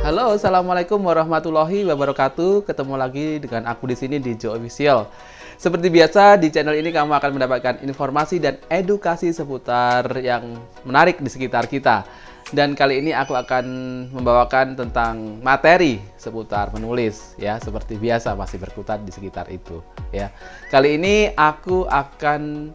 Halo, assalamualaikum warahmatullahi wabarakatuh. Ketemu lagi dengan aku di sini di Joe Official. Seperti biasa di channel ini kamu akan mendapatkan informasi dan edukasi seputar yang menarik di sekitar kita. Dan kali ini aku akan membawakan tentang materi seputar menulis, ya, seperti biasa masih berkutat di sekitar itu, ya. Kali ini aku akan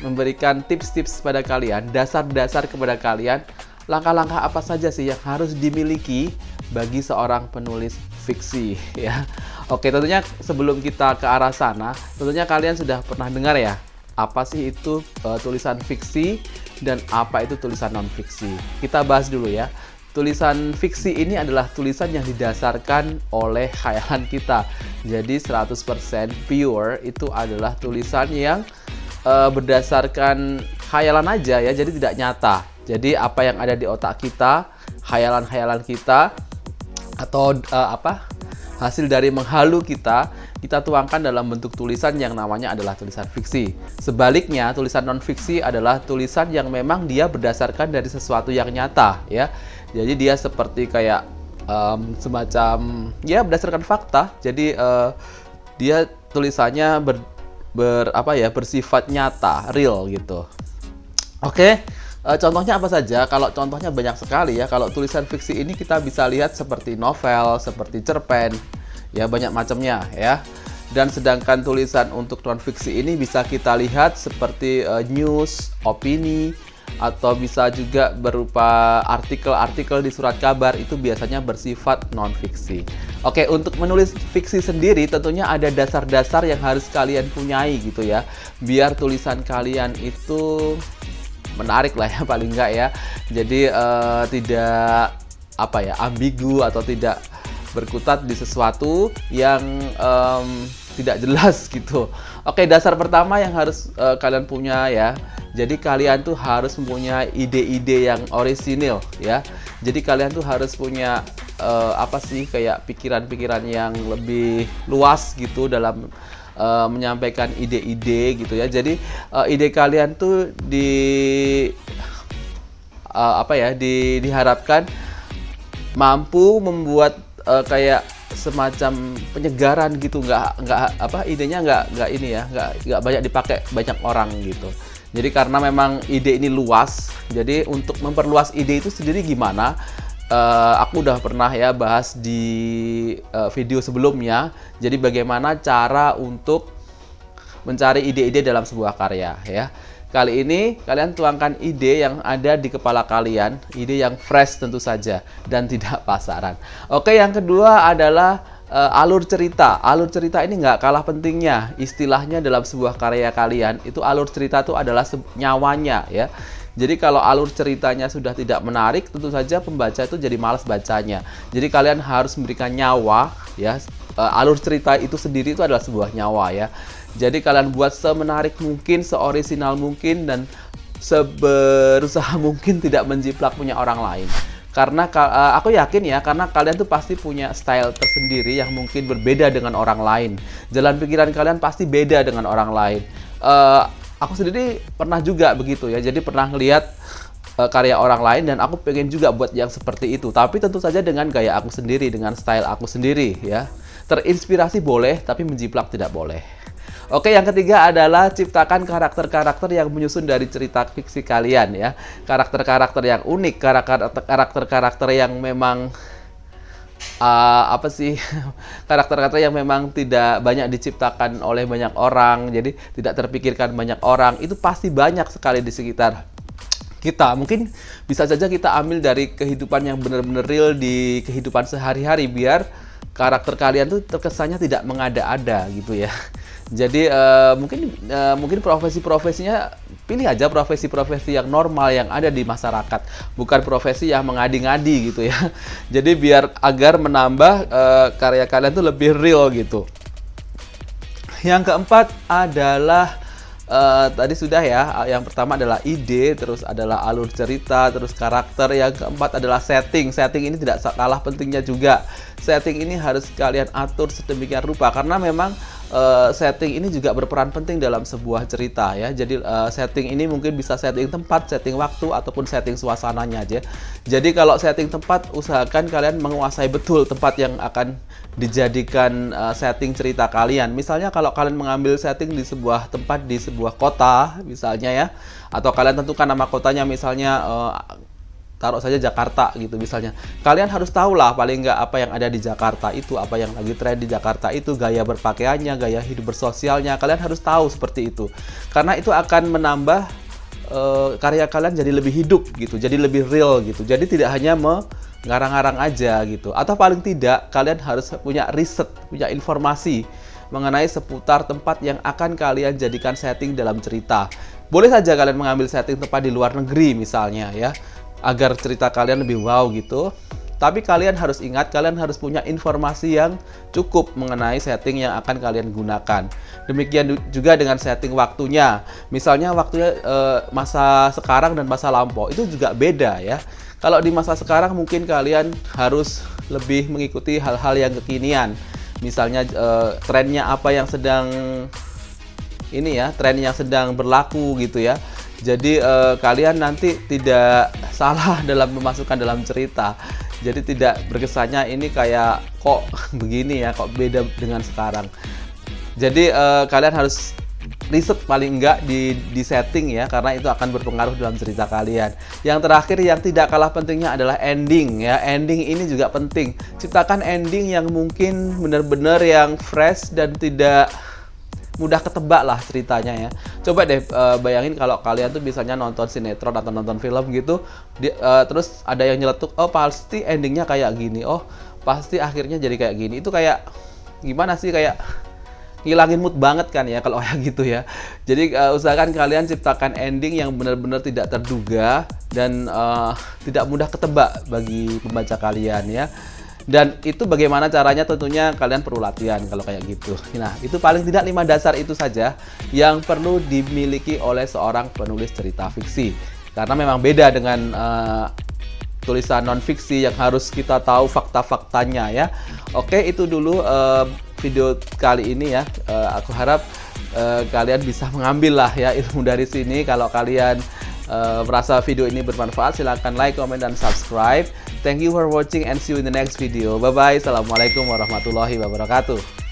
memberikan tips-tips pada kalian, dasar-dasar kepada kalian. Langkah-langkah apa saja sih yang harus dimiliki bagi seorang penulis fiksi, ya. Oke, tentunya sebelum kita ke arah sana, tentunya kalian sudah pernah dengar ya, apa sih itu tulisan fiksi dan apa itu tulisan non-fiksi. Kita bahas dulu ya. Tulisan fiksi ini adalah tulisan yang didasarkan oleh khayalan kita. Jadi 100% pure itu adalah tulisan yang berdasarkan khayalan aja ya, jadi tidak nyata. Jadi apa yang ada di otak kita, khayalan-khayalan kita, atau hasil dari menghalu kita tuangkan dalam bentuk tulisan yang namanya adalah tulisan fiksi. Sebaliknya, tulisan non-fiksi adalah tulisan yang memang dia berdasarkan dari sesuatu yang nyata, ya. Jadi dia seperti kayak semacam ya berdasarkan fakta. Jadi dia tulisannya bersifat nyata, real gitu. Oke. Contohnya apa saja? Kalau contohnya banyak sekali ya. Kalau tulisan fiksi ini kita bisa lihat seperti novel, seperti cerpen, ya banyak macamnya ya. Dan sedangkan tulisan untuk non fiksi ini bisa kita lihat seperti news, opini, atau bisa juga berupa artikel-artikel di surat kabar, itu biasanya bersifat non fiksi. Oke, untuk menulis fiksi sendiri tentunya ada dasar-dasar yang harus kalian punyai gitu ya. Biar tulisan kalian itu menarik lah ya, paling enggak ya. Jadi tidak ambigu atau tidak berkutat di sesuatu yang tidak jelas gitu. Oke, dasar pertama yang harus kalian punya ya. Jadi kalian tuh harus mempunyai ide-ide yang orisinil ya. Jadi kalian tuh harus punya kayak pikiran-pikiran yang lebih luas gitu dalam menyampaikan ide-ide gitu ya. Jadi ide kalian tuh diharapkan mampu membuat kayak semacam penyegaran gitu. Idenya nggak banyak dipakai banyak orang gitu. Jadi karena memang ide ini luas, jadi untuk memperluas ide itu sendiri gimana? Aku udah pernah ya bahas di video sebelumnya. Jadi bagaimana cara untuk mencari ide-ide dalam sebuah karya ya. Kali ini kalian tuangkan ide yang ada di kepala kalian, ide yang fresh tentu saja dan tidak pasaran. Oke, yang kedua adalah alur cerita. Alur cerita ini nggak kalah pentingnya. Istilahnya dalam sebuah karya kalian itu alur cerita itu adalah nyawanya ya. Jadi kalau alur ceritanya sudah tidak menarik, tentu saja pembaca itu jadi malas bacanya. Jadi kalian harus memberikan nyawa ya. Alur cerita itu sendiri itu adalah sebuah nyawa ya. Jadi kalian buat semenarik mungkin, seorisinal mungkin, dan seberusaha mungkin tidak menjiplak punya orang lain. Karena aku yakin ya, karena kalian tuh pasti punya style tersendiri yang mungkin berbeda dengan orang lain. Jalan pikiran kalian pasti beda dengan orang lain. Aku sendiri pernah juga begitu ya, jadi pernah ngelihat karya orang lain dan aku pengen juga buat yang seperti itu. Tapi tentu saja dengan gaya aku sendiri, dengan style aku sendiri ya. Terinspirasi boleh, tapi menjiplak tidak boleh. Oke, yang ketiga adalah ciptakan karakter-karakter yang menyusun dari cerita fiksi kalian ya. Karakter-karakter yang unik, karakter-karakter yang memang karakter-karakter yang memang tidak banyak diciptakan oleh banyak orang, jadi tidak terpikirkan banyak orang. Itu pasti banyak sekali di sekitar kita. Mungkin bisa saja kita ambil dari kehidupan yang benar-benar real di kehidupan sehari-hari, biar karakter kalian tuh terkesannya tidak mengada-ada gitu ya. Jadi mungkin profesi-profesinya, pilih aja profesi-profesi yang normal yang ada di masyarakat, bukan profesi yang mengadi-ngadi gitu ya. Jadi agar menambah karya kalian tuh lebih real gitu. Yang keempat adalah tadi sudah ya, yang pertama adalah ide, terus adalah alur cerita, terus karakter. Yang keempat adalah setting. Setting ini tidak kalah pentingnya juga. Setting ini harus kalian atur sedemikian rupa, karena memang setting ini juga berperan penting dalam sebuah cerita ya. Jadi setting ini mungkin bisa setting tempat, setting waktu, ataupun setting suasananya aja. Jadi kalau setting tempat, usahakan kalian menguasai betul tempat yang akan dijadikan setting cerita kalian. Misalnya kalau kalian mengambil setting di sebuah tempat di sebuah kota misalnya ya, atau kalian tentukan nama kotanya misalnya taruh saja Jakarta gitu misalnya. Kalian harus tahu lah paling nggak apa yang ada di Jakarta itu, apa yang lagi tren di Jakarta itu, gaya berpakaiannya, gaya hidup bersosialnya. Kalian harus tahu seperti itu. Karena itu akan menambah karya kalian jadi lebih hidup gitu, jadi lebih real gitu. Jadi tidak hanya mengarang-arang aja gitu. Atau paling tidak kalian harus punya riset, punya informasi mengenai seputar tempat yang akan kalian jadikan setting dalam cerita. Boleh saja kalian mengambil setting tempat di luar negeri misalnya ya, agar cerita kalian lebih wow gitu. Tapi kalian harus ingat, kalian harus punya informasi yang cukup mengenai setting yang akan kalian gunakan. Demikian juga dengan setting waktunya. Misalnya waktunya masa sekarang dan masa lampau itu juga beda ya. Kalau di masa sekarang mungkin kalian harus lebih mengikuti hal-hal yang kekinian. Misalnya trennya apa yang sedang ini ya, tren yang sedang berlaku gitu ya. Jadi kalian nanti tidak salah dalam memasukkan dalam cerita. Jadi tidak berkesannya ini kayak kok begini ya, kok beda dengan sekarang. Jadi kalian harus riset paling enggak di setting ya, karena itu akan berpengaruh dalam cerita kalian. Yang terakhir yang tidak kalah pentingnya adalah ending ya. Ending ini juga penting. Ciptakan ending yang mungkin benar-benar yang fresh dan tidak mudah ketebak lah ceritanya ya. Coba deh bayangin kalau kalian tuh biasanya nonton sinetron atau nonton film gitu, terus ada yang nyeletuk, oh pasti endingnya kayak gini, oh pasti akhirnya jadi kayak gini. Itu kayak gimana sih, kayak ngilangin mood banget kan ya kalau kayak gitu ya. Jadi usahakan kalian ciptakan ending yang benar-benar tidak terduga dan tidak mudah ketebak bagi pembaca kalian ya. Dan itu bagaimana caranya, tentunya kalian perlu latihan kalau kayak gitu. Nah, itu paling tidak 5 dasar itu saja yang perlu dimiliki oleh seorang penulis cerita fiksi. Karena memang beda dengan tulisan non-fiksi yang harus kita tahu fakta-faktanya ya. Oke, itu dulu video kali ini ya. Aku harap kalian bisa mengambil lah ya ilmu dari sini. Kalau kalian merasa video ini bermanfaat, silahkan like, comment, dan subscribe. Thank you for watching and see you in the next video. Bye-bye. Assalamualaikum warahmatullahi wabarakatuh.